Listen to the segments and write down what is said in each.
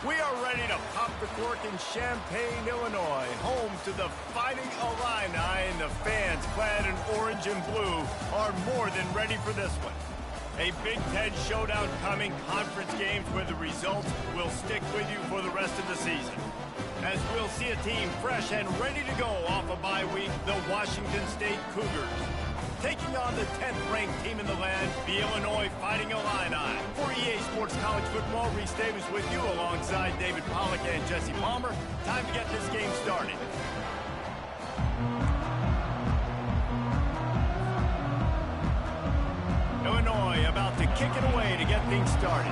We are ready to pop the cork in Champaign, Illinois, home to the Fighting Illini, and the fans clad in orange and blue are more than ready for this one. A Big Ten showdown coming, conference games where the results will stick with you for the rest of the season. As we'll see a team fresh and ready to go off a bye week, the Washington State Cougars. Taking on the 10th-ranked team in the land, the Illinois Fighting Illini. For EA Sports College Football, Reese Davis with you alongside David Pollack and Jesse Palmer. Time to get this game started. Illinois about to kick it away to get things started.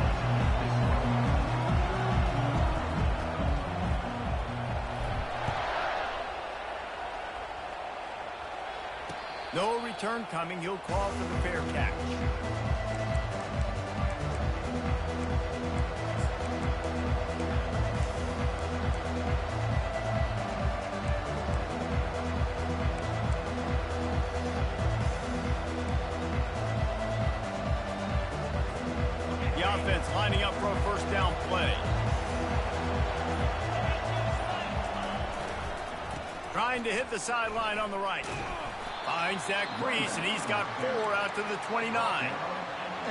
No return coming. He'll call for the fair catch. The offense lining up for a first down play. Trying to hit the sideline on the right. Finds Zach Brees, and he's got 4 out to the 29.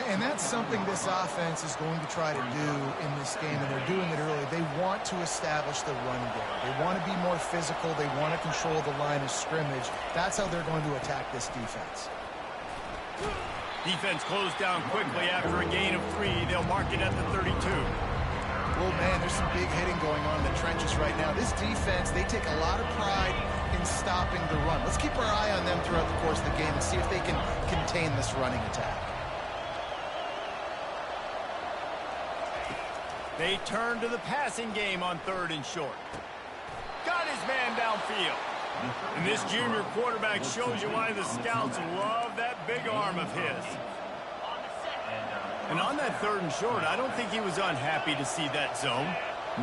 And that's something this offense is going to try to do in this game, and they're doing it early. They want to establish the run game. They want to be more physical. They want to control the line of scrimmage. That's how they're going to attack this defense. Defense closed down quickly after a gain of 3. They'll mark it at the 32. Oh, man, there's some big hitting going on in the trenches right now. This defense, they take a lot of pride in stopping the run. Let's keep our eye on them throughout the course of the game and see if they can contain this running attack. They turn to the passing game on 3rd and short. Got his man downfield. And this junior quarterback shows you why the scouts love that big arm of his. And on that 3rd and short, I don't think he was unhappy to see that zone.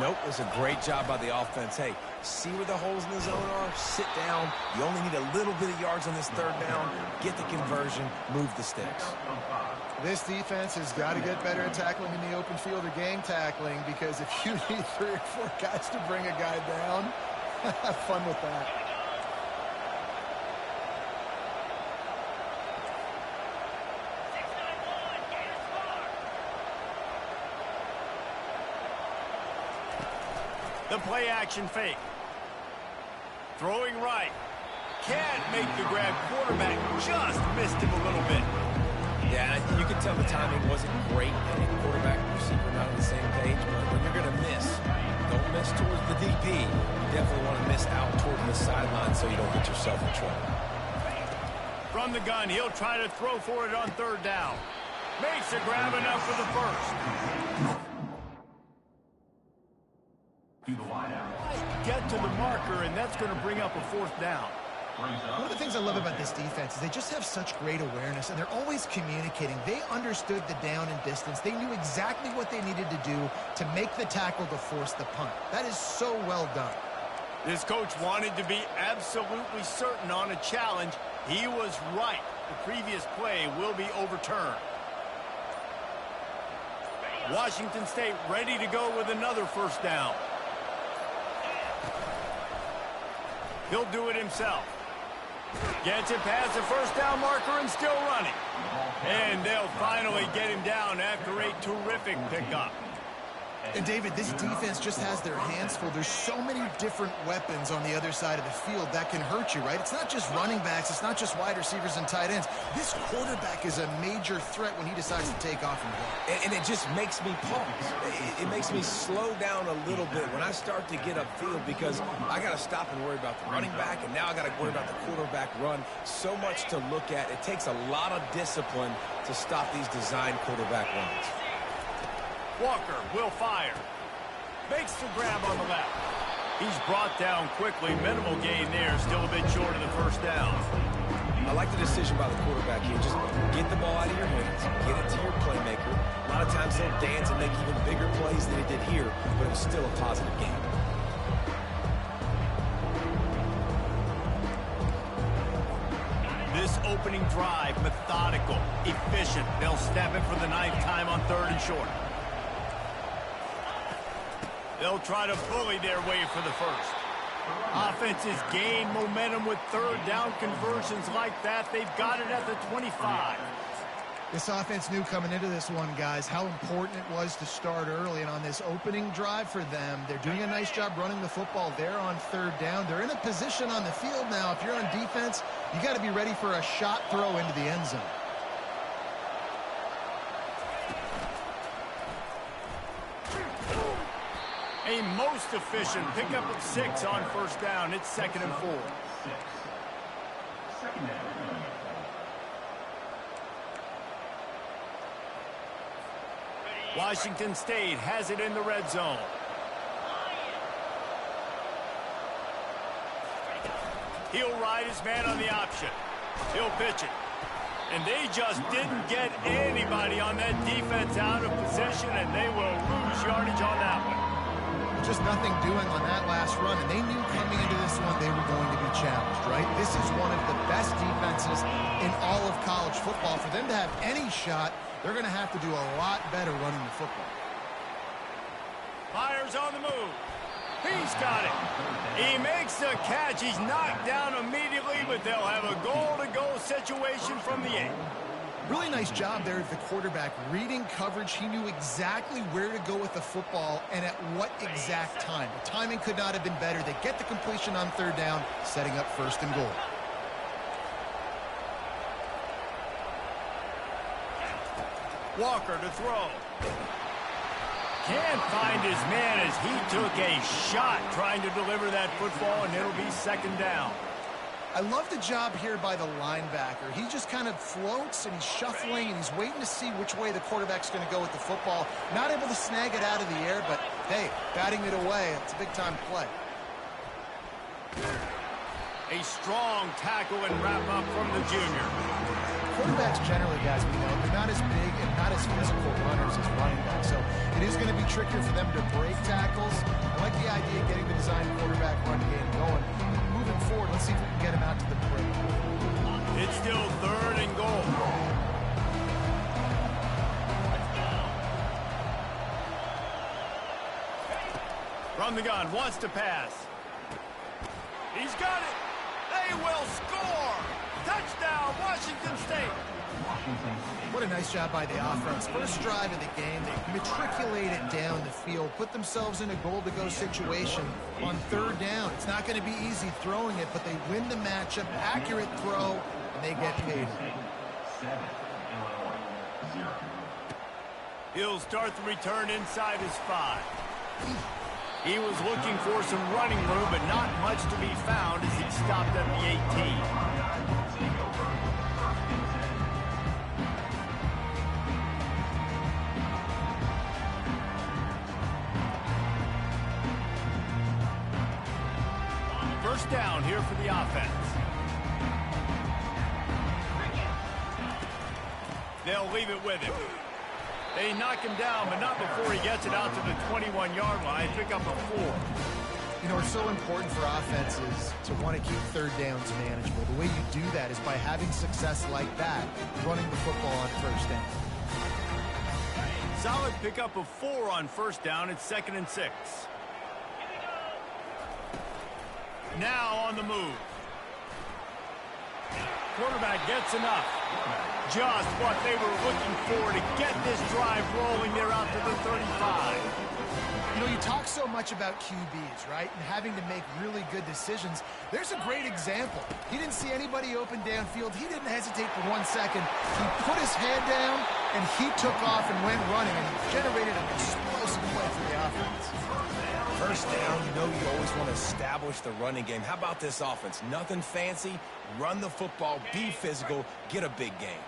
Nope, it was a great job by the offense. Hey, see where the holes in the zone are? Sit down. You only need a little bit of yards on this 3rd down. Get the conversion. Move the sticks. This defense has got to get better at tackling in the open field or gang tackling, because if you need 3 or 4 guys to bring a guy down, have fun with that. The play-action fake. Throwing right. Can't make the grab. Quarterback just missed him a little bit. Yeah, you can tell the timing wasn't great. Quarterback and receiver not on the same page, but when you're going to miss, don't miss towards the DP. You definitely want to miss out toward the sideline so you don't get yourself in trouble. From the gun, he'll try to throw for it on 3rd down. Makes a grab enough for the first. Get to the marker, and that's going to bring up a 4th down. One of the things I love about this defense is they just have such great awareness, and they're always communicating. They understood the down and distance. They knew exactly what they needed to do to make the tackle to force the punt. That is so well done. This coach wanted to be absolutely certain on a challenge. He was right. The previous play will be overturned. Washington State ready to go with another first down. He'll do it himself. Gets it past the first down marker and still running. And they'll finally get him down after a terrific pickup. And, David, this defense just has their hands full. There's so many different weapons on the other side of the field that can hurt you, right? It's not just running backs. It's not just wide receivers and tight ends. This quarterback is a major threat when he decides to take off and go. And it just makes me pause. It makes me slow down a little bit when I start to get upfield, because I got to stop and worry about the running back, and now I got to worry about the quarterback run. So much to look at. It takes a lot of discipline to stop these designed quarterback runs. Walker will fire. Makes the grab on the left. He's brought down quickly. Minimal gain there. Still a bit short of the first down. I like the decision by the quarterback here. Just get the ball out of your hands. Get it to your playmaker. A lot of times he'll dance and make even bigger plays than he did here, but it was still a positive game. This opening drive, methodical, efficient. They'll snap it for the 9th time on 3rd and short. They'll try to bully their way for the first. Offenses gain momentum with third down conversions like that. They've got it at the 25. This offense knew coming into this one, guys, how important it was to start early. And on this opening drive for them, they're doing a nice job running the football there on third down. They're in a position on the field now. If you're on defense, you got to be ready for a shot throw into the end zone. A most efficient pickup of 6 on first down. It's 2nd and 4. Washington State has it in the red zone. He'll ride his man on the option. He'll pitch it. And they just didn't get anybody on that defense out of position, and they will lose yardage on that one. Just nothing doing on that last run, and they knew coming into this one they were going to be challenged, right? This is one of the best defenses in all of college football. For them to have any shot, they're going to have to do a lot better running the football. Fires on the move. He's got it. He makes the catch. He's knocked down immediately, but they'll have a goal-to-go situation from the 8. Really nice job there of the quarterback reading coverage. He knew exactly where to go with the football and at what exact time. The timing could not have been better. They get the completion on third down, setting up 1st and goal. Walker to throw. Can't find his man as he took a shot trying to deliver that football, and it'll be 2nd down. I love the job here by the linebacker. He just kind of floats and he's shuffling and he's waiting to see which way the quarterback's going to go with the football. Not able to snag it out of the air, but hey, batting it away, it's a big-time play. A strong tackle and wrap-up from the junior. Quarterbacks generally, guys, we know, they're not as big and not as physical runners as running backs, so it is going to be trickier for them to break tackles. I like the idea of getting the design quarterback run game going. Moving forward, let's see if we can get him out to the break. It's still 3rd and goal. From the gun, wants to pass. He's got it. They will score. Touchdown, Washington State. What a nice job by the offense. First drive of the game, they matriculated down the field, put themselves in a goal-to-go situation on third down. It's not going to be easy throwing it, but they win the matchup, accurate throw, and they get paid. He'll start the return inside his 5. He was looking for some running room, but not much to be found as he stopped at the 18. First down here for the offense. They'll leave it with him. They knock him down, but not before he gets it out to the 21-yard line. Pick up a 4. You know, it's so important for offenses to want to keep third downs manageable. The way you do that is by having success like that, running the football on first down. Solid pickup of 4 on first down. It's 2nd and 6. Now on the move. Quarterback gets enough. Just what they were looking for to get this drive rolling there out to the 35. You know, you talk so much about QBs, right, and having to make really good decisions. There's a great example. He didn't see anybody open downfield. He didn't hesitate for 1 second. He put his head down, and he took off and went running, and generated an explosive play for the offense. First down, you know you always want to establish the running game. How about this offense? Nothing fancy. Run the football, be physical, get a big gain.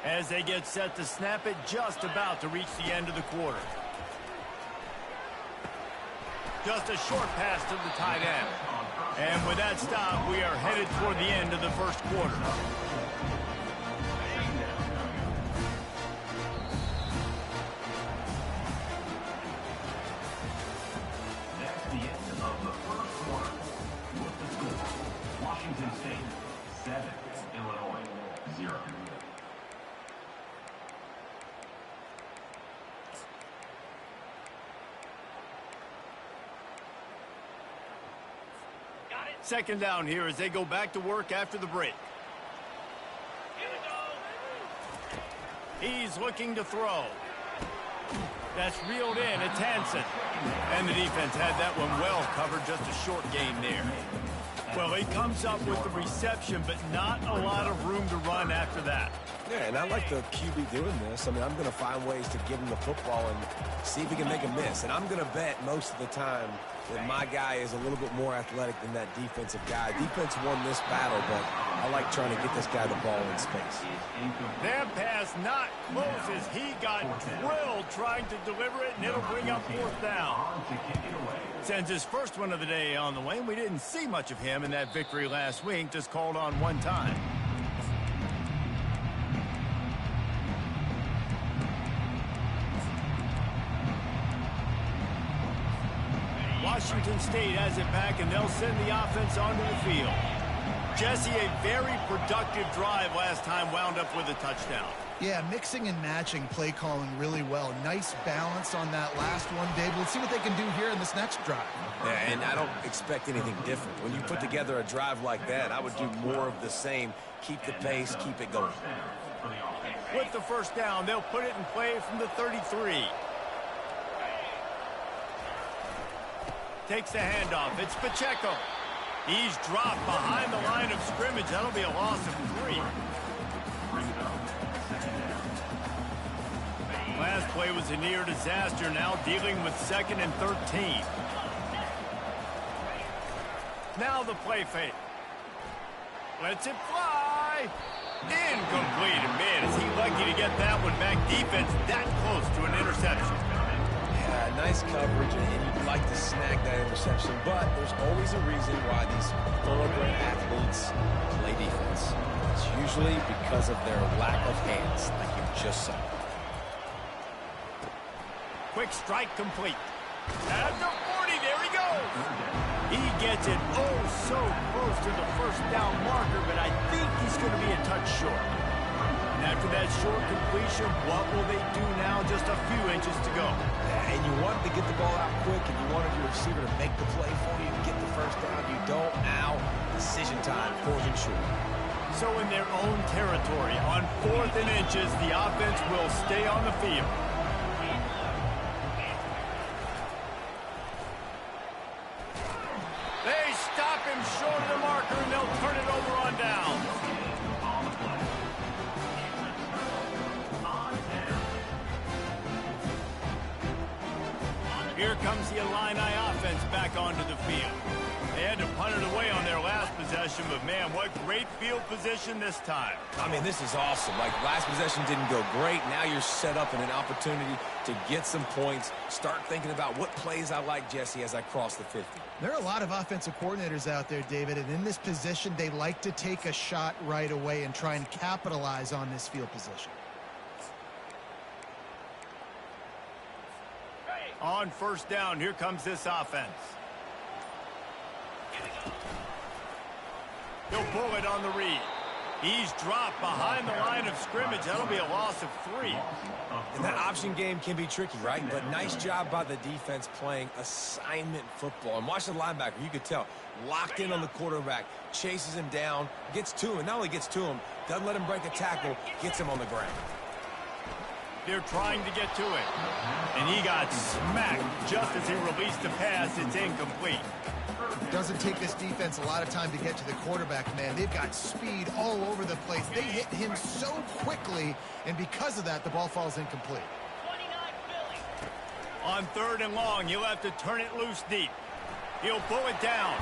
As they get set to snap it, just about to reach the end of the quarter. Just a short pass to the tight end. And with that stop, we are headed toward the end of the first quarter. That's the end of the first quarter. With the score, Washington State 7, Illinois 0. Second down here as they go back to work after the break. He's looking to throw. That's reeled in. It's Hansen. And the defense had that one well covered. Just a short gain there. Well, he comes up with the reception, but not a lot of room to run after that. Yeah, and I like the QB doing this. I mean, I'm going to find ways to give him the football and see if he can make a miss. And I'm going to bet most of the time that my guy is a little bit more athletic than that defensive guy. Defense won this battle, but I like trying to get this guy the ball in space. That pass not close as he got drilled trying to deliver it, and it'll bring up fourth down. Sends his first one of the day on the way, and we didn't see much of him in that victory last week, just called on one time. Washington State has it back, and they'll send the offense onto the field. Jesse, a very productive drive last time, wound up with a touchdown. Yeah, mixing and matching play calling really well. Nice balance on that last one, Dave. Let's see what they can do here in this next drive. Yeah, and I don't expect anything different. When you put together a drive like that, I would do more of the same. Keep the pace, keep it going. With the first down, they'll put it in play from the 33. Takes the handoff. It's Pacheco. He's dropped behind the line of scrimmage. That'll be a loss of 3. Last play was a near disaster. Now dealing with 2nd and 13. Now the play fake. Lets it fly. Incomplete. And man, is he lucky to get that one back. Defense that close to an interception. Yeah, nice coverage, and you'd like to snag that interception, but there's always a reason why these thoroughbred athletes play defense. It's usually because of their lack of hands, like you just saw. Quick strike complete. At the 40, there he goes. He gets it oh so close to the first down marker, but I think he's going to be a touch short. And after that short completion, what will they do now? Just a few inches to go. And you wanted to get the ball out quick, and you wanted your receiver to make the play for you and get the first down. You don't. Now, decision time, 4th and short. So in their own territory, on 4th and inches, the offense will stay on the field. They stop him short of the marker, and they'll turn it over on down. Here comes the Illini offense back onto the field. They had to punt it away on their last possession, but man, what great field position this time. I mean, this is awesome. Like, last possession didn't go great. Now you're set up in an opportunity to get some points. Start thinking about what plays I like, Jesse, as I cross the 50. There are a lot of offensive coordinators out there, David, and in this position, they like to take a shot right away and try and capitalize on this field position. On first down, here comes this offense. He'll pull it on the read. He's dropped behind the line of scrimmage. That'll be a loss of 3. And that option game can be tricky, right? But nice job by the defense playing assignment football. And watch the linebacker. You could tell. Locked in on the quarterback. Chases him down. Gets to him. Not only gets to him, doesn't let him break a tackle. Gets him on the ground. They're trying to get to it. And he got smacked just as he released the pass. It's incomplete. It doesn't take this defense a lot of time to get to the quarterback, man. They've got speed all over the place. They hit him so quickly, and because of that, the ball falls incomplete. On 3rd and long, he'll have to turn it loose deep. He'll pull it down.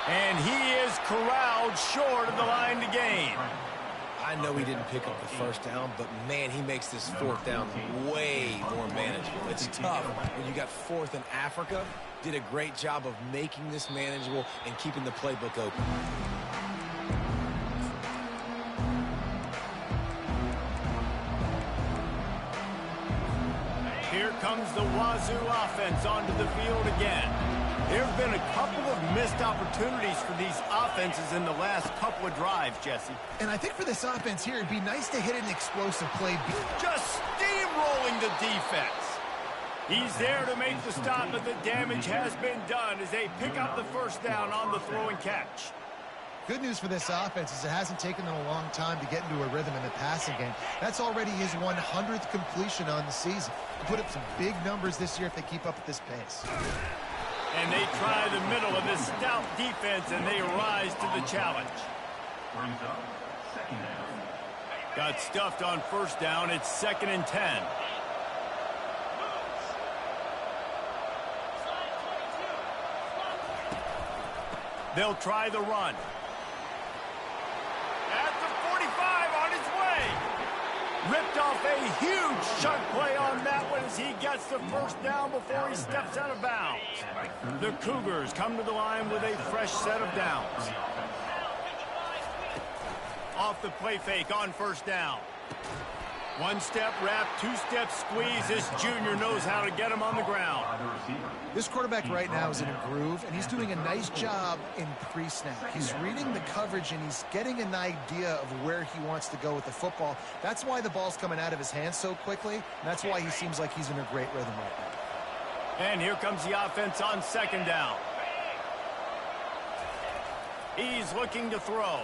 And he is corralled short of the line to gain. I know he didn't pick up the first down, but, man, he makes this 4th down way more manageable. It's tough when you got 4th in Africa. Did a great job of making this manageable and keeping the playbook open. Here comes the Wazoo offense onto the field again. There have been a couple of missed opportunities for these offenses in the last couple of drives, Jesse. And I think for this offense here, it'd be nice to hit an explosive play. Just steamrolling the defense. He's there to make the stop, but the damage has been done as they pick up the first down on the throw and catch. Good news for this offense is it hasn't taken them a long time to get into a rhythm in the passing game. That's already his 100th completion on the season. He'll put up some big numbers this year if they keep up at this pace. And they try the middle of this stout defense, and they rise to the challenge. Brings up second down. Got stuffed on first down. It's 2nd and 10. They'll try the run. At the 45 on his way. Ripped off a huge chunk play on that one as he gets the first down before he steps out of bounds. The Cougars come to the line with a fresh set of downs. Off the play fake on first down. One-step wrap, two-step squeeze. This junior knows how to get him on the ground. This quarterback right now is in a groove, and he's doing a nice job in pre-snap. He's reading the coverage, and he's getting an idea of where he wants to go with the football. That's why the ball's coming out of his hands so quickly, and that's why he seems like he's in a great rhythm right now. And here comes the offense on second down. He's looking to throw.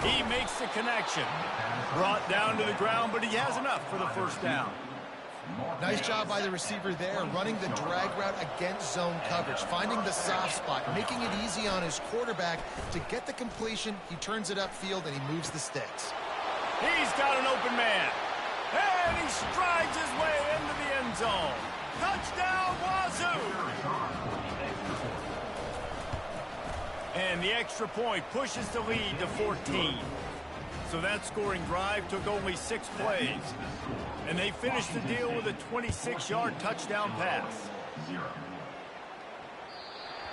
He makes the connection. Brought down to the ground, but he has enough for the first down. Nice job by the receiver there, running the drag route against zone coverage, finding the soft spot, making it easy on his quarterback to get the completion. He turns it upfield, and he moves the sticks. He's got an open man. And he strides his way into the end zone. Touchdown, Wazoo! And the extra point pushes the lead to 14. So that scoring drive took only 6 plays. And they finished the deal with a 26-yard touchdown pass.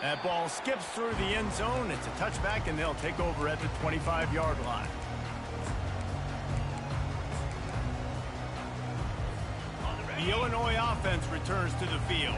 That ball skips through the end zone. It's a touchback, and they'll take over at the 25-yard line. The Illinois offense returns to the field.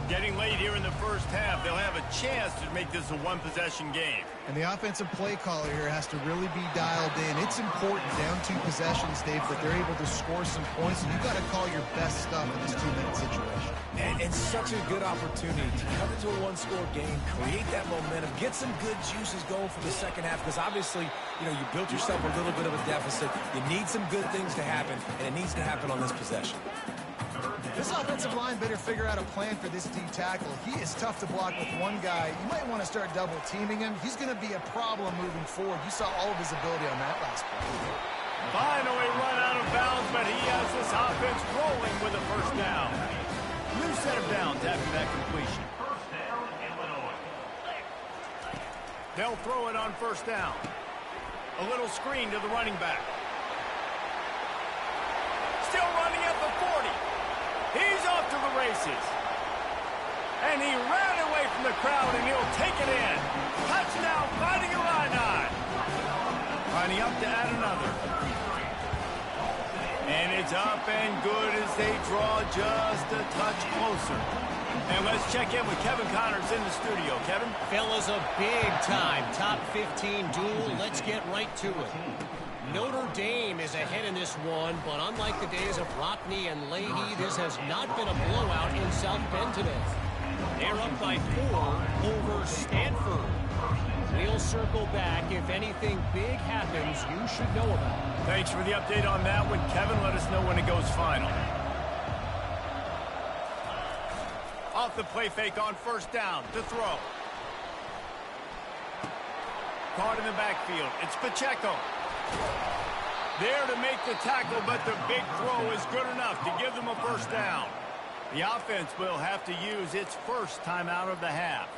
Getting late here in the first half, they'll have a chance to make this a one-possession game. And the offensive play caller here has to really be dialed in. It's important down 2 possessions, Dave, that they're able to score some points, and you got to call your best stuff in this 2-minute situation. And such a good opportunity to come into a one-score game, create that momentum, get some good juices going for the second half, because obviously, you built yourself a little bit of a deficit. You need some good things to happen, and it needs to happen on this possession. This offensive line better figure out a plan for this D tackle. He is tough to block with one guy. You might want to start double teaming him. He's going to be a problem moving forward. You saw all of his ability on that last play. Finally run out of bounds, but he has this offense rolling with a first down. New set of downs after that completion. First down, Illinois. They'll throw it on first down. A little screen to the running back. Still running at the 40. He's off to the races. And he ran away from the crowd, and he'll take it in. Touchdown, Fighting Illini. Lining up to add another. And it's up and good as they draw just a touch closer. And let's check in with Kevin Connors in the studio. Kevin? Fellas, a big-time top 15 duel. Let's get right to it. Notre Dame is ahead in this one, but unlike the days of Rockney and Leahy, this has not been a blowout in South Bend today. They're up by 4 over Stanford. We'll circle back. If anything big happens, you should know about it. Thanks for the update on that one, Kevin. Let us know when it goes final. Off the play fake on first down to throw. Caught in the backfield. It's Pacheco. There to make the tackle, but the big throw is good enough to give them a first down. The offense will have to use its first timeout of the half.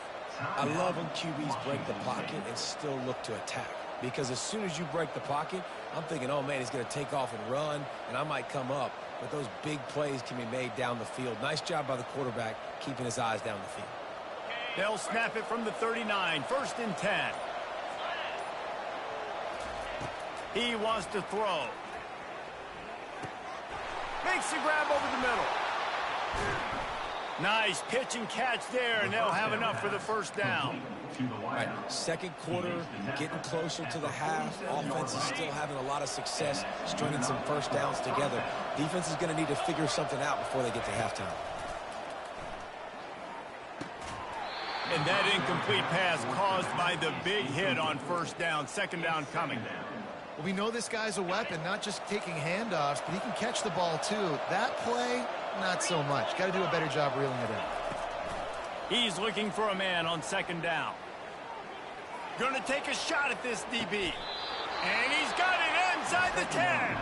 I love when QBs break the pocket and still look to attack. Because as soon as you break the pocket, I'm thinking, oh, man, he's going to take off and run, and I might come up. But those big plays can be made down the field. Nice job by the quarterback keeping his eyes down the field. They'll snap it from the 39, 1st and 10. He wants to throw. Makes the grab over the middle. Nice pitch and catch there, and they'll have enough for the first down. All right, second quarter, getting closer to the half. Offense is still having a lot of success stringing some first downs together. Defense is going to need to figure something out before they get to halftime. And that incomplete pass caused by the big hit on first down. Second down coming. Well, we know this guy's a weapon, not just taking handoffs, but he can catch the ball too. That play, not so much. Got to do a better job reeling it in. He's looking for a man on second down. Going to take a shot at this DB. And he's got it inside the 10.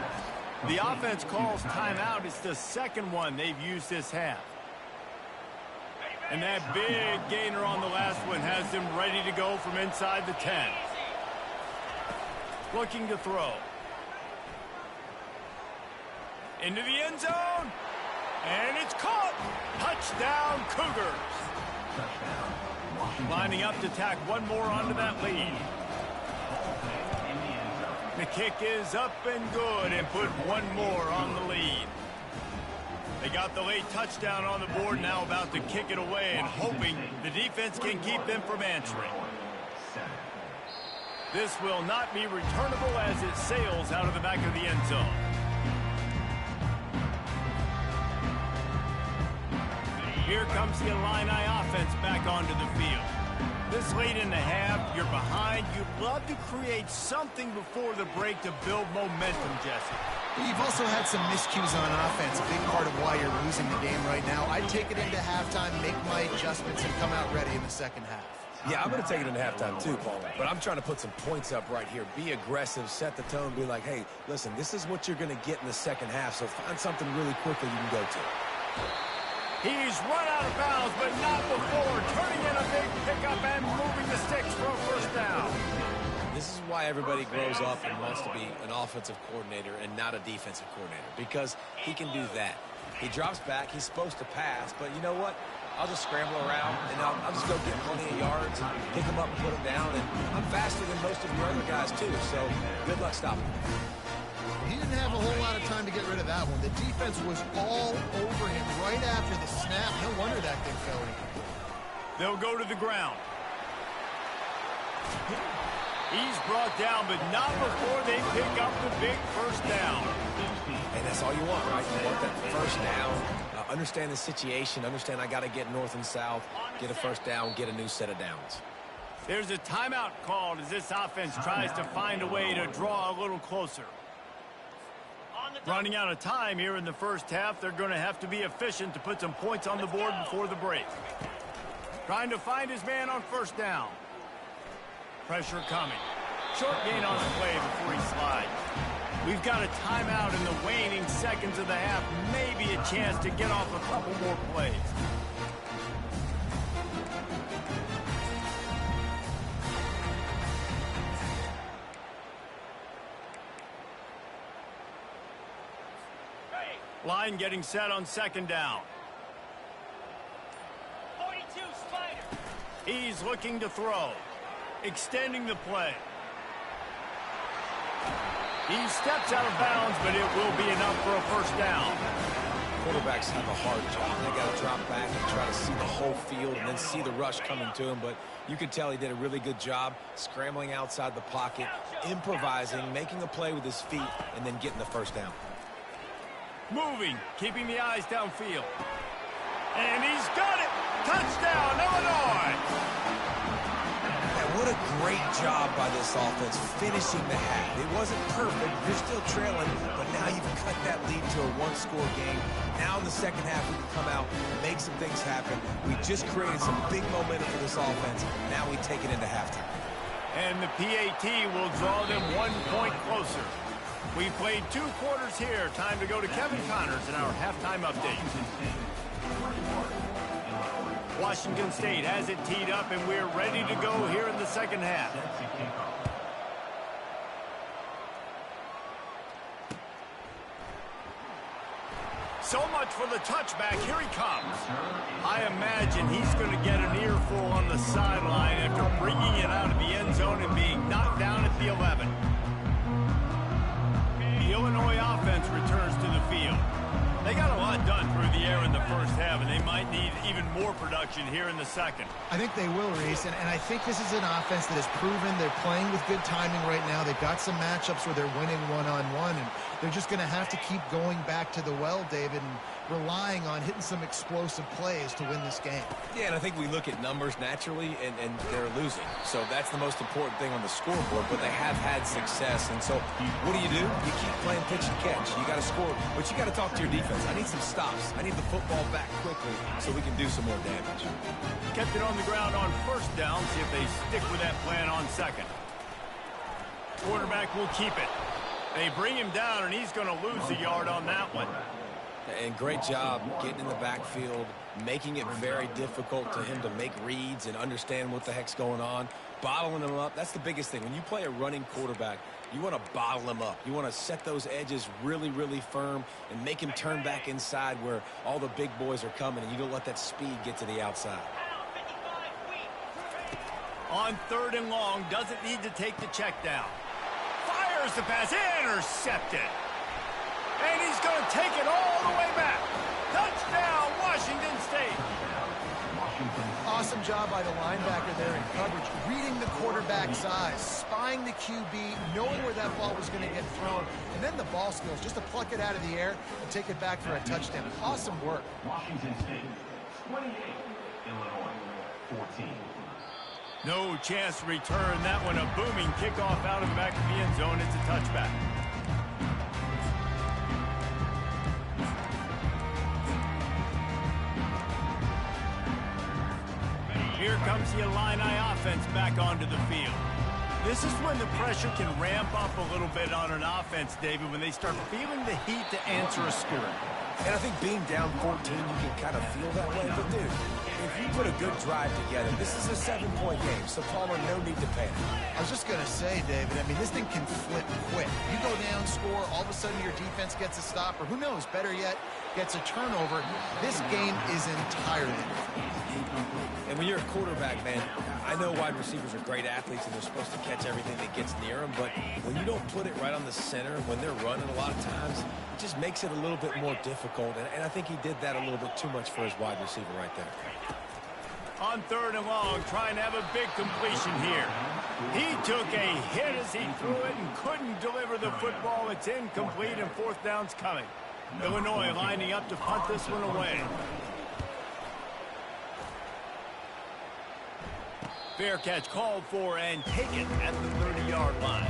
The offense calls timeout. It's the second one they've used this half. And that big gainer on the last one has them ready to go from inside the 10. Looking to throw. Into the end zone. And it's caught. Touchdown, Cougars. Lining up to tack one more onto that lead. The kick is up and good and put one more on the lead. They got the late touchdown on the board, now about to kick it away and hoping the defense can keep them from answering. This will not be returnable as it sails out of the back of the end zone. Here comes the Illini offense back onto the field. This late in the half, you're behind. You'd love to create something before the break to build momentum, Jesse. You've also had some miscues on offense, a big part of why you're losing the game right now. I'd take it into halftime, make my adjustments, and come out ready in the second half. Yeah, I'm going to take it into halftime too, Paul. But I'm trying to put some points up right here. Be aggressive, set the tone, be like, hey, listen, this is what you're going to get in the second half, so find something really quickly you can go to. He's run out of bounds, but not before turning in a big pickup and moving the sticks for a first down. This is why everybody grows up and wants to be an offensive coordinator and not a defensive coordinator, because he can do that. He drops back. He's supposed to pass, but you know what? I'll just scramble around, and I'll just go get plenty of yards, pick him up and put him down, and I'm faster than most of your other guys, too, so good luck stopping him. He didn't have a whole lot of time to get rid of that one. The defense was all over him right after the snap. No wonder that thing fell in. They'll go to the ground. He's brought down, but not before they pick up the big first down. And that's all you want, right? You want that first down. Understand the situation. Understand I got to get north and south, get a first down, get a new set of downs. There's a timeout called as this offense tries to find a way to draw a little closer. Running out of time here in the first half, they're going to have to be efficient to put some points on the board before the break. Trying to find his man on first down. Pressure coming. Short gain on the play before he slides. We've got a timeout in the waning seconds of the half. Maybe a chance to get off a couple more plays. Line getting set on second down. 42 Spider. He's looking to throw. Extending the play. He steps out of bounds, but it will be enough for a first down. Quarterbacks have a hard job. They got to drop back and try to see the whole field and then see the rush coming to him. But you could tell he did a really good job scrambling outside the pocket, improvising, making a play with his feet, and then getting the first down. Moving, keeping the eyes downfield. And he's got it! Touchdown, Illinois! What a great job by this offense finishing the half. It wasn't perfect. You're still trailing, but now you've cut that lead to a one-score game. Now in the second half, we can come out, make some things happen. We just created some big momentum for this offense. Now we take it into halftime. And the PAT will draw them 1 point closer. We've played 2 quarters here. Time to go to Kevin Connors in our halftime update. Washington State has it teed up, and we're ready to go here in the second half. So much for the touchback. Here he comes. I imagine he's going to get an earful on the sideline after bringing it out of the end zone and being knocked down at the 11. The Illinois offense returns to the field. They got a lot done through the air in the first half, and they might need even more production here in the second. I think they will, Reese, and I think this is an offense that has proven they're playing with good timing right now. They've got some matchups where they're winning one-on-one, and they're just going to have to keep going back to the well, David, and relying on hitting some explosive plays to win this game. Yeah, and I think we look at numbers naturally, and they're losing. So that's the most important thing on the scoreboard, but they have had success. And so what do? You keep playing pitch and catch. You got to score, but you got to talk to your defense. I need some stops. I need the football back quickly so we can do some more damage. Kept it on the ground on first down. See if they stick with that plan on second. Quarterback will keep it. They bring him down, and he's going to lose a yard on that one. And great job getting in the backfield, making it very difficult to him to make reads and understand what the heck's going on, bottling him up. That's the biggest thing. When you play a running quarterback, you want to bottle him up. You want to set those edges really, really firm and make him turn back inside where all the big boys are coming, and you don't let that speed get to the outside. On third and long, doesn't need to take the check down. Fires the pass, intercepted. And he's going to take it all the way back. Touchdown, Washington State. Awesome job by the linebacker there in coverage, reading the quarterback's eyes, spying the QB, knowing where that ball was going to get thrown, and then the ball skills just to pluck it out of the air and take it back for a touchdown. Awesome work. Washington State, 28. Illinois, 14. No chance to return that one. A booming kickoff out of the back of the end zone. It's a touchback. Here comes the Illini offense back onto the field. This is when the pressure can ramp up a little bit on an offense, David, when they start feeling the heat to answer a score. And I think being down 14, you can kind of feel that way. But, dude, if you put a good drive together, this is a 7-point game, so Palmer, no need to panic. I was just going to say, David, I mean, this thing can flip quick. You go down, score, all of a sudden your defense gets a stop, or who knows, better yet, gets a turnover. This game is entirely different. And when you're a quarterback, man, I know wide receivers are great athletes and they're supposed to catch everything that gets near them, but when you don't put it right on the center, when they're running a lot of times, it just makes it a little bit more difficult. And I think he did that a little bit too much for his wide receiver right there. On third and long, trying to have a big completion here. He took a hit as he threw it and couldn't deliver the football. It's incomplete and fourth down's coming. Illinois lining up to punt this one away. Fair catch called for and taken at the 30-yard line.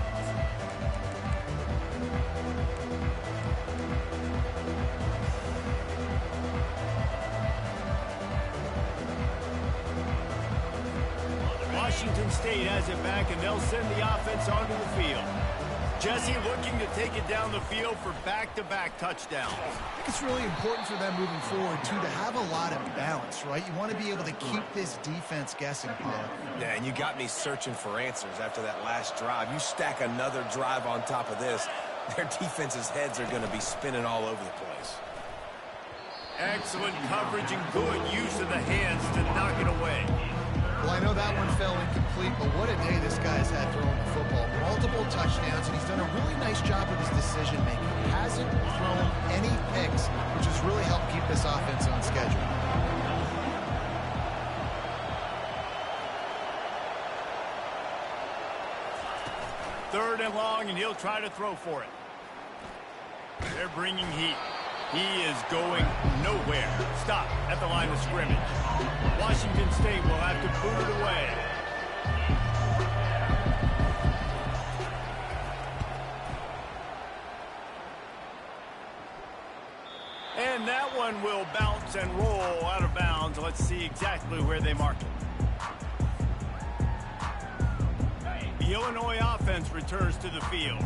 Washington State has it back, and they'll send the offense onto the field. Jesse looking to take it down the field for back-to-back touchdowns. I think it's really important for them moving forward, too, to have a lot of balance, right? You want to be able to keep this defense guessing, Paul. Yeah, and you got me searching for answers after that last drive. You stack another drive on top of this, their defense's heads are going to be spinning all over the place. Excellent coverage and good use of the hands to knock it away. Well, I know that one fell incomplete, but what a day this guy's had throwing the football. Multiple touchdowns, and he's done a really nice job with his decision-making. He hasn't thrown any picks, which has really helped keep this offense on schedule. Third and long, and he'll try to throw for it. They're bringing heat. He is going nowhere. Stop at the line of scrimmage. Washington State will have to boot it away. And that one will bounce and roll out of bounds. Let's see exactly where they mark it. The Illinois offense returns to the field.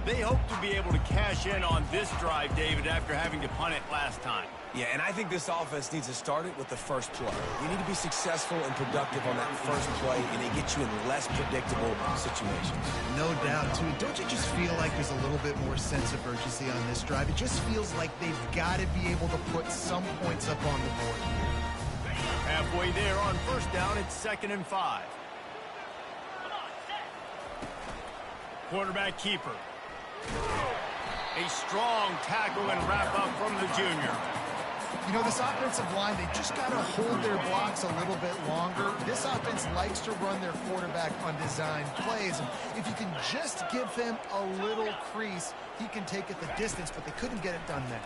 They hope to be able to cash in on this drive, David, after having to punt it last time. Yeah, and I think this offense needs to start it with the first play. You need to be successful and productive on that first play, and it gets you in less predictable situations. No doubt, too. Don't you just feel like there's a little bit more sense of urgency on this drive? It just feels like they've got to be able to put some points up on the board here. Halfway there on first down, it's 2nd and 5. Quarterback keeper. A strong tackle and wrap-up from the junior. You know, this offensive line, they just got to hold their blocks a little bit longer. This offense likes to run their quarterback on design plays. And if you can just give him a little crease, he can take it the distance, but they couldn't get it done there.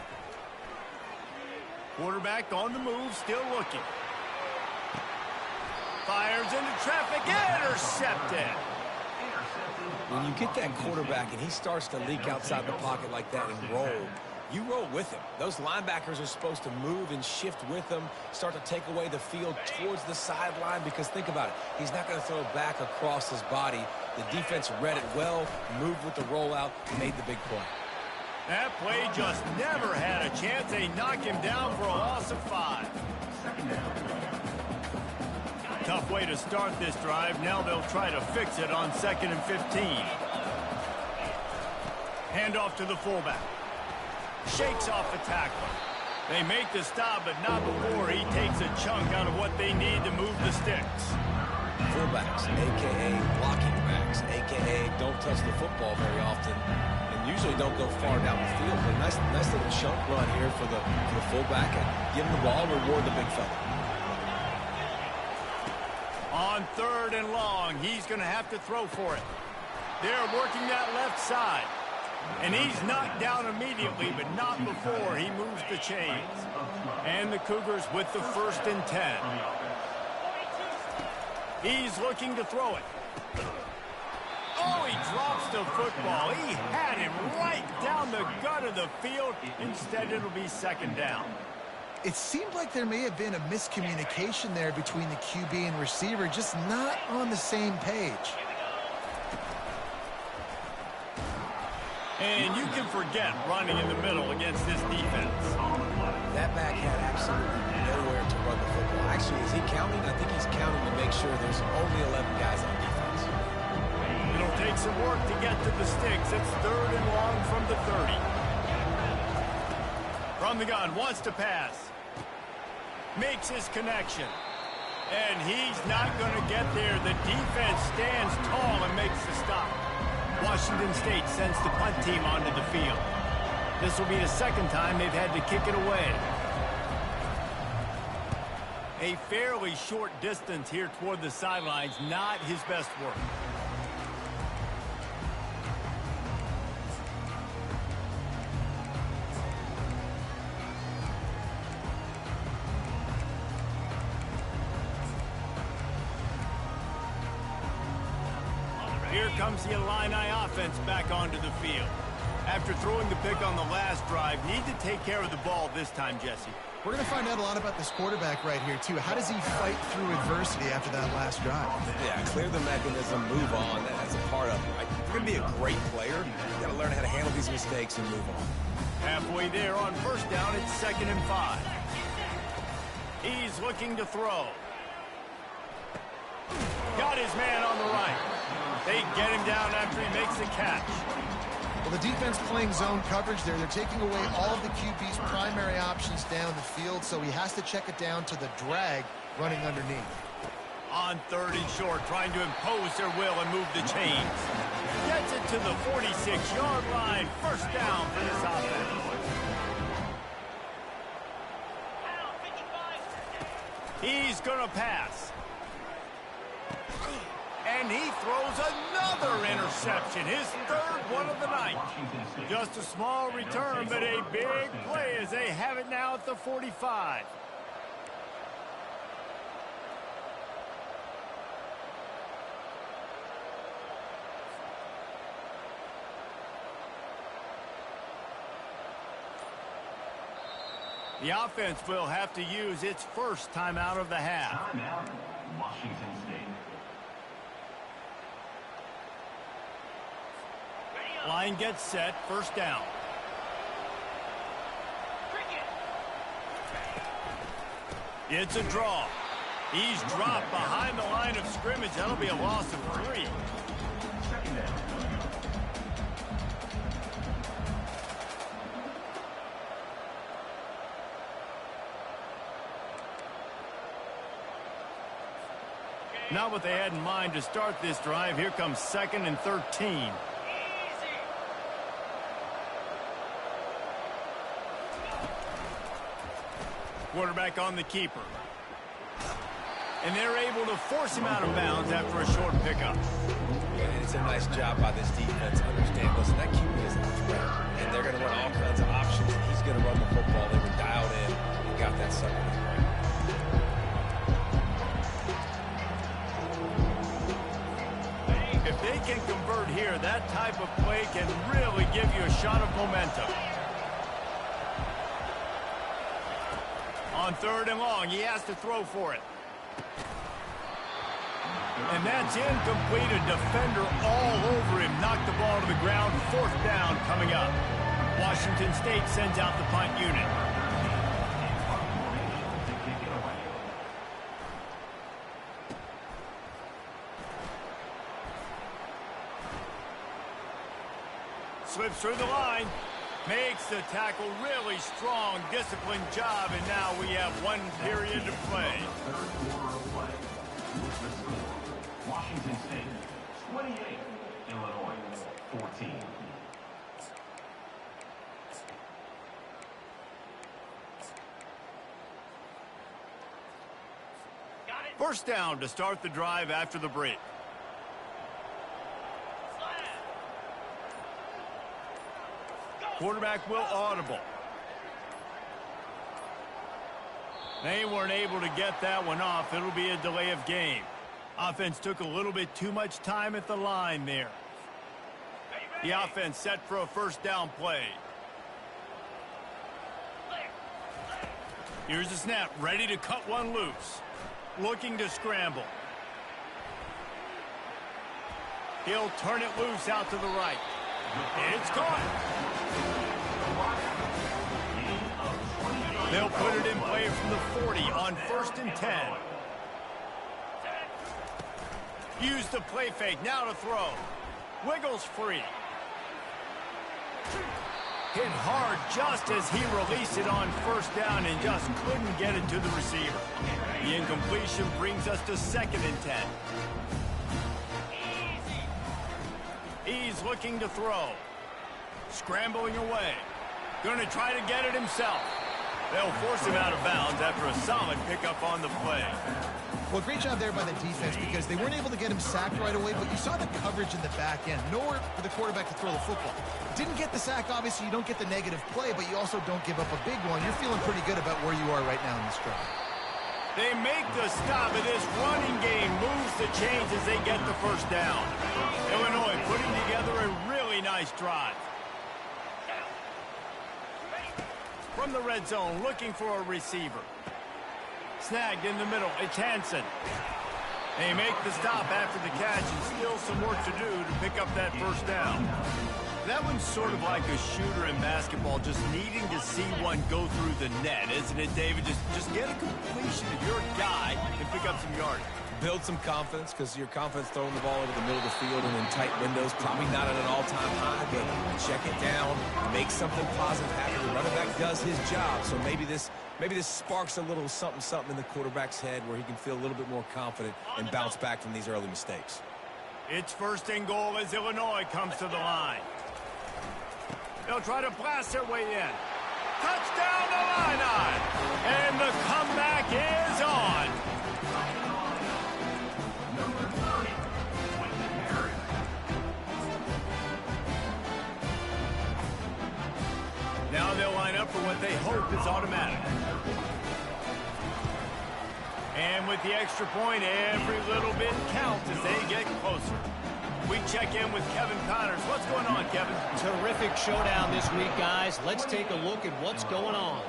Quarterback on the move, still looking. Fires into traffic, intercepted. When you get that quarterback and he starts to leak outside the pocket like that and roll, you roll with him. Those linebackers are supposed to move and shift with him, start to take away the field towards the sideline, because think about it. He's not going to throw back across his body. The defense read it well, moved with the rollout, and made the big play. That play just never had a chance. They knock him down for a loss of 5. Tough way to start this drive. Now they'll try to fix it on 2nd and 15. Handoff to the fullback. Shakes off the tackler. They make the stop, but not before he takes a chunk out of what they need to move the sticks. Fullbacks, a.k.a. blocking backs, a.k.a. don't touch the football very often, and usually don't go far down the field. But nice little chunk run here for the fullback, and give him the ball and reward the big fella. On 3rd and long, he's going to have to throw for it. They're working that left side. And he's knocked down immediately, but not before he moves the chains. And the Cougars with the 1st and 10. He's looking to throw it. Oh, he drops the football. He had him right down the gut of the field. Instead, it'll be 2nd down. It seemed like there may have been a miscommunication there between the QB and receiver, just not on the same page. And you can forget running in the middle against this defense. That back had absolutely nowhere to run the football. Actually, is he counting? I think he's counting to make sure there's only 11 guys on defense. It'll take some work to get to the sticks. It's 3rd and long from the 30. From the gun, wants to pass. Makes his connection. And he's not going to get there. The defense stands tall and makes the stop. Washington State sends the punt team onto the field. This will be the 2nd time they've had to kick it away. A fairly short distance here toward the sidelines, not his best work. Here comes the Illini offense back onto the field. After throwing the pick on the last drive, need to take care of the ball this time, Jesse. We're going to find out a lot about this quarterback right here, too. How does he fight through adversity after that last drive? Yeah, clear the mechanism, move on. That's a part of it, right? If you're going to be a great player, you've got to learn how to handle these mistakes and move on. Halfway there on 1st down, it's 2nd and 5. He's looking to throw. Got his man on the right. They get him down after he makes the catch. Well, the defense playing zone coverage there. They're taking away all of the QB's primary options down the field, so he has to check it down to the drag running underneath. On 3rd and short, trying to impose their will and move the chains. Gets it to the 46-yard line. 1st down for this offense. He's going to pass. And he throws another interception, his 3rd one of the night. Just a small return, but a big play as they have it now at the 45. The offense will have to use its 1st timeout of the half. Timeout, Washington State. Line gets set, 1st down. It's a draw. He's dropped behind the line of scrimmage. That'll be a loss of 3. 2nd down. Not what they had in mind to start this drive. Here comes 2nd and 13. Quarterback on the keeper. And they're able to force him out of bounds after a short pickup. And it's a nice job by this defense. Understand, listen, that QB is a threat. And they're going to run all kinds of options. He's going to run the football. They were dialed in and got that sucker right. If they can convert here, that type of play can really give you a shot of momentum. On 3rd and long, he has to throw for it. And that's incomplete. A defender all over him. Knocked the ball to the ground. 4th down coming up. Washington State sends out the punt unit. Slips through the line. Makes the tackle. Really strong, disciplined job. And now we have 1 period to play. Washington State, 28, Illinois, 14. First down to start the drive after the break. Quarterback will audible. They weren't able to get that one off. It'll be a delay of game. Offense took a little bit too much time at the line there. The offense set for a first down play. Here's the snap, ready to cut one loose. Looking to scramble. He'll turn it loose out to the right. It's caught. They'll put it in play from the 40 on 1st and 10. Use the play fake, now to throw. Wiggles free. Hit hard just as he released it on 1st down and just couldn't get it to the receiver. The incompletion brings us to 2nd and 10. He's looking to throw. Scrambling away. Going to try to get it himself. They'll force him out of bounds after a solid pickup on the play. Well, great job there by the defense because they weren't able to get him sacked right away, but you saw the coverage in the back end. Nowhere for the quarterback to throw the football. Didn't get the sack, obviously. You don't get the negative play, but you also don't give up a big one. You're feeling pretty good about where you are right now in this drive. They make the stop, and this running game moves the chains as they get the first down. Illinois putting together a really nice drive. From the red zone, looking for a receiver. Snagged in the middle. It's Hansen. They make the stop after the catch and still some work to do to pick up that first down. That one's sort of like a shooter in basketball, just needing to see one go through the net, isn't it, David? Just get a completion if you're a guy and pick up some yardage. Build some confidence because your confidence throwing the ball over the middle of the field and in tight windows, probably not at an all-time high, but check it down, make something positive happen. The running back does his job, so maybe this sparks a little something in the quarterback's head where he can feel a little bit more confident and bounce back from these early mistakes. It's 1st and goal as Illinois comes to the line. They'll try to blast their way in. Touchdown, Lllinois! And the comeback is on. Now they'll line up for what they hope is automatic. And with the extra point, every little bit counts as they get closer. We check in with Kevin Connors. What's going on, Kevin? Terrific showdown this week, guys. Let's take a look at what's going on.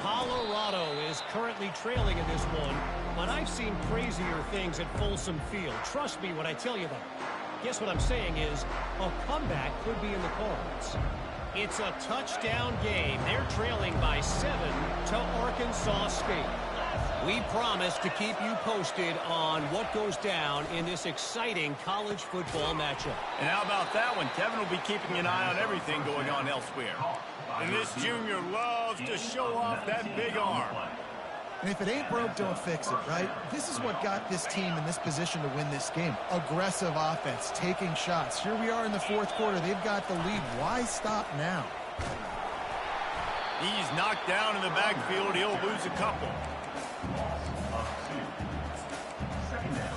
Colorado is currently trailing in this one, but I've seen crazier things at Folsom Field. Trust me when I tell you that. Guess what I'm saying is a comeback could be in the cards. It's a touchdown game. They're trailing by 7 to Arkansas State. We promise to keep you posted on what goes down in this exciting college football matchup. And how about that one? Kevin will be keeping an eye on everything going on elsewhere. And this junior loves to show off that big arm. And if it ain't broke, don't fix it, right? This is what got this team in this position to win this game. Aggressive offense, taking shots. Here we are in the 4th quarter. They've got the lead. Why stop now? He's knocked down in the backfield. He'll lose a couple. Loss of 2. Second down.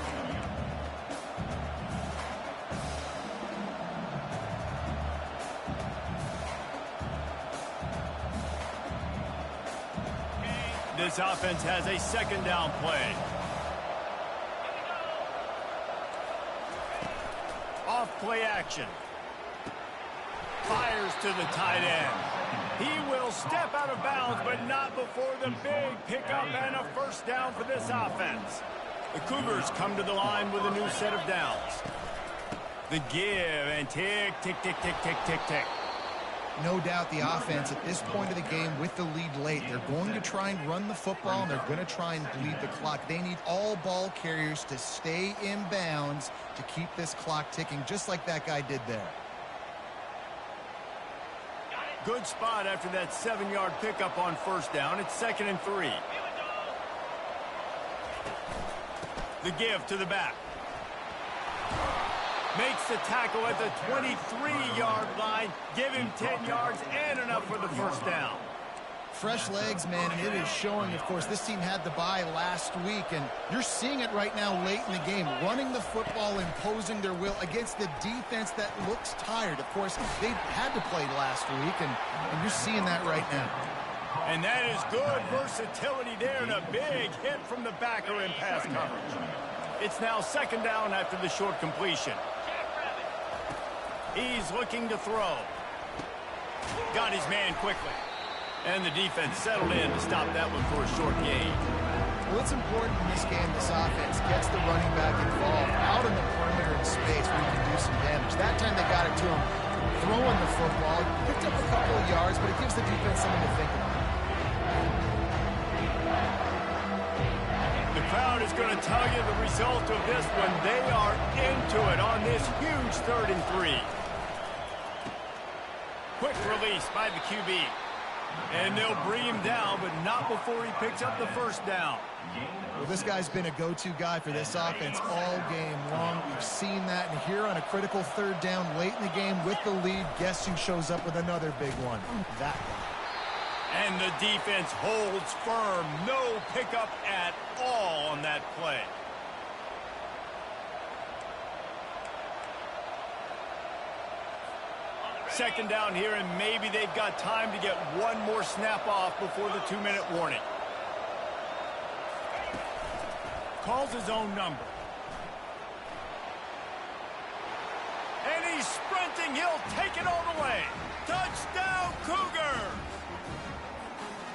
This offense has a second down play. Off play action. Fires to the tight end. He will step out of bounds, but not before the big pickup and a first down for this offense. The Cougars come to the line with a new set of downs. The give and tick, tick, tick, tick, tick, tick, tick. No doubt the offense at this point of the game with the lead late, they're going to try and run the football, and they're going to try and bleed the clock. They need all ball carriers to stay in bounds to keep this clock ticking, just like that guy did there. Good spot after that 7-yard pickup on first down. It's 2nd and 3. The give to the back. Makes the tackle at the 23-yard line. Give him 10 yards and enough for the first down. Fresh legs, man, and it is showing, of course, this team had the bye last week, and you're seeing it right now late in the game, running the football, imposing their will against the defense that looks tired. Of course, they had to play last week, and you're seeing that right now. And that is good versatility there, and a big hit from the backer in pass coverage. It's now 2nd down after the short completion. He's looking to throw. Got his man quickly. And the defense settled in to stop that one for a short gain. Well, it's important in this game this offense gets the running back involved out in the perimeter in space where he can do some damage. That time they got it to him throwing the football. Picked up a couple of yards, but it gives the defense something to think about. The crowd is going to tell you the result of this one. They are into it on this huge 3rd and 3. Quick release by the QB. And they'll bring him down, but not before he picks up the first down. Well, this guy's been a go-to guy for this offense all game long. We've seen that, and here on a critical 3rd down late in the game with the lead, guess who shows up with another big one? That guy. And the defense holds firm. No pickup at all on that play. Second down here, and maybe they've got time to get one more snap off before the 2-minute warning. Calls his own number. And he's sprinting. He'll take it all the way. Touchdown, Cougars!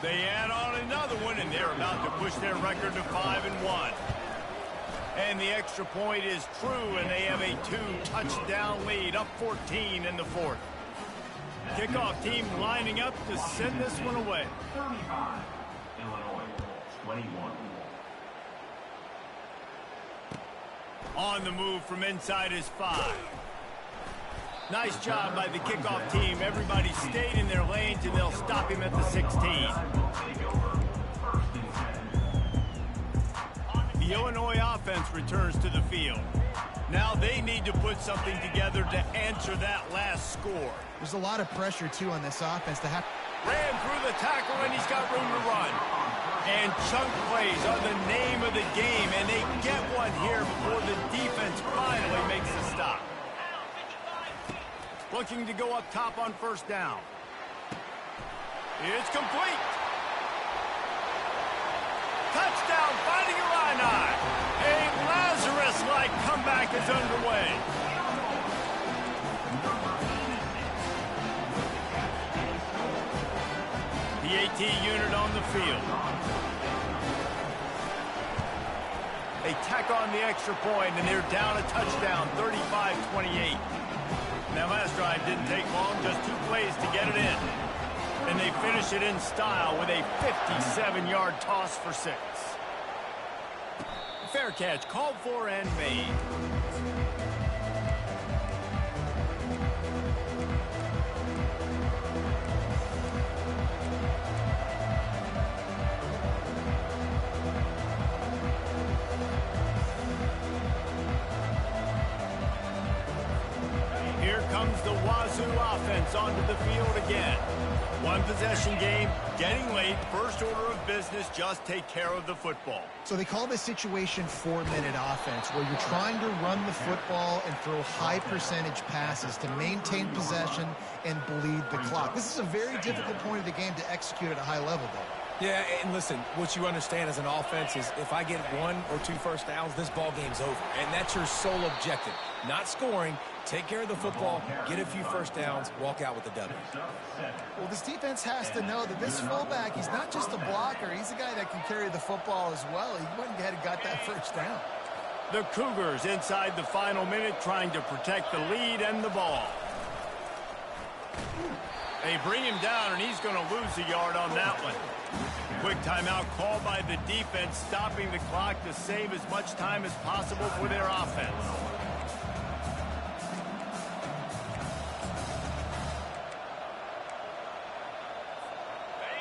They add on another one, and they're about to push their record to 5-1. And the extra point is true, and they have a 2-touchdown lead, up 14 in the 4th. Kickoff team lining up to send this one away. 35. Illinois, 21. On the move from inside his 5. Nice job by the kickoff team. Everybody stayed in their lanes, and they'll stop him at the 16. The Illinois offense returns to the field. Now they need to put something together to answer that last score. There's a lot of pressure, too, on this offense to have. Ran through the tackle, and he's got room to run. And chunk plays are the name of the game, and they get one here before the defense finally makes the stop. Looking to go up top on first down. It's complete. Touchdown, Fighting Illini. A Lazarus-like comeback is underway. The AT unit on the field. They tack on the extra point, and they're down a touchdown, 35-28. That last drive didn't take long, just 2 plays to get it in. And they finish it in style with a 57-yard toss for 6. Fair catch, called for and made. Here comes the Wazoo offense onto the field again. One possession game, getting late, first order of business, just take care of the football. So they call this situation 4-minute offense, where you're trying to run the football and throw high percentage passes to maintain possession and bleed the clock. This is a very difficult point of the game to execute at a high level, though. Yeah, and listen, what you understand as an offense is if I get 1 or 2 first downs, this ball game's over. And that's your sole objective. Not scoring, take care of the football, get a few first downs, walk out with the W. Well, this defense has to know that this fullback, he's not just a blocker. He's a guy that can carry the football as well. He went ahead and got that first down. The Cougars inside the final minute trying to protect the lead and the ball. They bring him down, and he's going to lose a yard on that one. Quick timeout called by the defense, stopping the clock to save as much time as possible for their offense.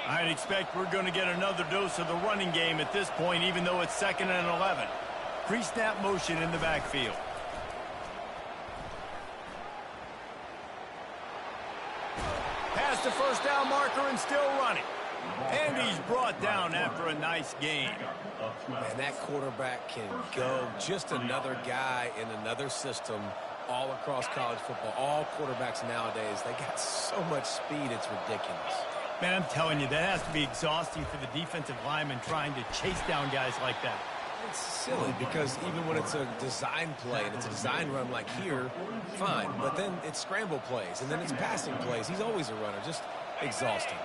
I'd expect we're going to get another dose of the running game at this point, even though it's 2nd and 11. Pre-snap motion in the backfield. Past the first down marker and still running. And he's brought down after a nice gain. And that quarterback can go. Just another guy in another system all across college football. All quarterbacks nowadays, they got so much speed, it's ridiculous. Man, I'm telling you, that has to be exhausting for the defensive lineman trying to chase down guys like that. It's silly because even when it's a design play and it's a design run like here, fine. But then it's scramble plays and then it's passing plays. He's always a runner. Just exhausting.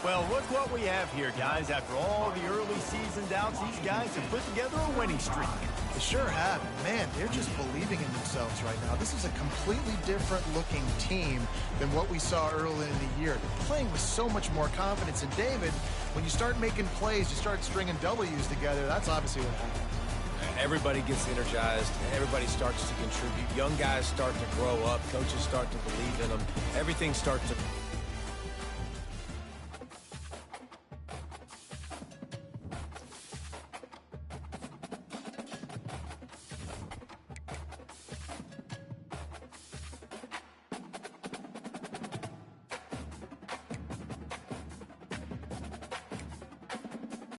Well, look what we have here, guys. After all the early season doubts, these guys have put together a winning streak. They sure have. Man, they're just believing in themselves right now. This is a completely different looking team than what we saw early in the year. They're playing with so much more confidence. And David, when you start making plays, you start stringing W's together, that's obviously what happened. Everybody gets energized. Everybody starts to contribute. Young guys start to grow up. Coaches start to believe in them. Everything starts to